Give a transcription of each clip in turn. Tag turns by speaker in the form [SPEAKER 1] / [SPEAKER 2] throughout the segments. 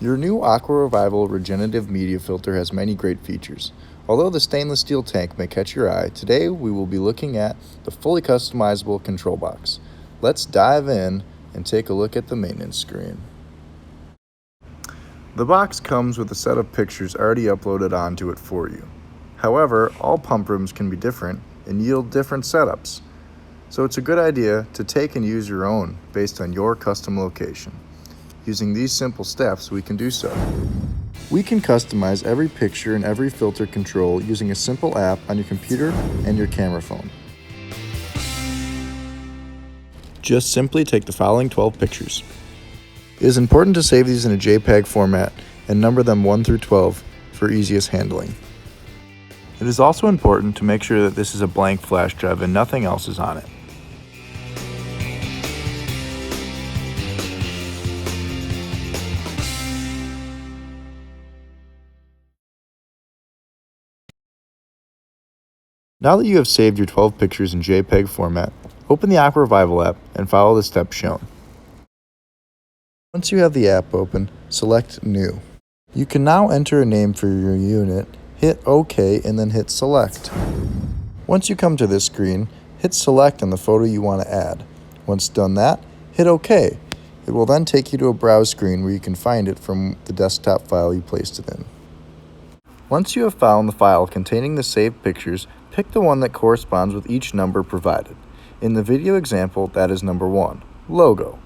[SPEAKER 1] Your new AquaRevival regenerative media filter has many great features. Although the stainless steel tank may catch your eye, today we will be looking at the fully customizable control box. Let's dive in and take a look at the maintenance screen. The box comes with a set of pictures already uploaded onto it for you. However, all pump rooms can be different and yield different setups, so it's a good idea to take and use your own based on your custom location. Using these simple steps, we can do so. We can customize every picture and every filter control using a simple app on your computer and your camera phone. Just simply take the following 12 pictures. It is important to save these in a JPEG format and number them 1 through 12 for easiest handling. It is also important to make sure that this is a blank flash drive and nothing else is on it. Now that you have saved your 12 pictures in JPEG format, open the AquaRevival app and follow the steps shown. Once you have the app open, select New. You can now enter a name for your unit, hit OK, and then hit Select. Once you come to this screen, hit Select on the photo you want to add. Once done that, hit OK. It will then take you to a browse screen where you can find it from the desktop file you placed it in. Once you have found the file containing the saved pictures, pick the one that corresponds with each number provided. In the video example, that is number 1, Logo.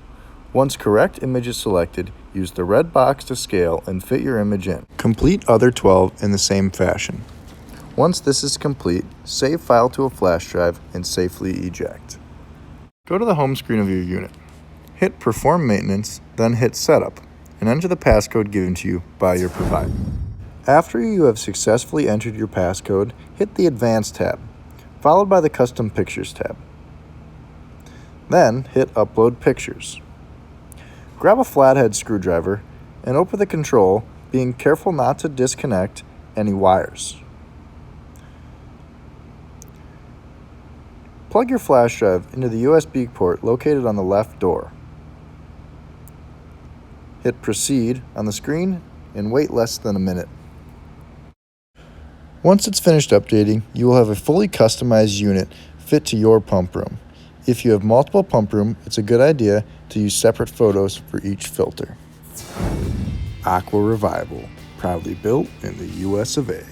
[SPEAKER 1] Once correct image is selected, use the red box to scale and fit your image in. Complete other 12 in the same fashion. Once this is complete, save file to a flash drive and safely eject. Go to the home screen of your unit. Hit Perform Maintenance, then hit Setup, and enter the passcode given to you by your provider. After you have successfully entered your passcode, hit the Advanced tab, followed by the Custom Pictures tab. Then hit Upload Pictures. Grab a flathead screwdriver and open the control, being careful not to disconnect any wires. Plug your flash drive into the USB port located on the left door. Hit Proceed on the screen and wait less than a minute. Once it's finished updating, you will have a fully customized unit fit to your pump room. If you have multiple pump rooms, it's a good idea to use separate photos for each filter. AquaRevival, proudly built in the US of A.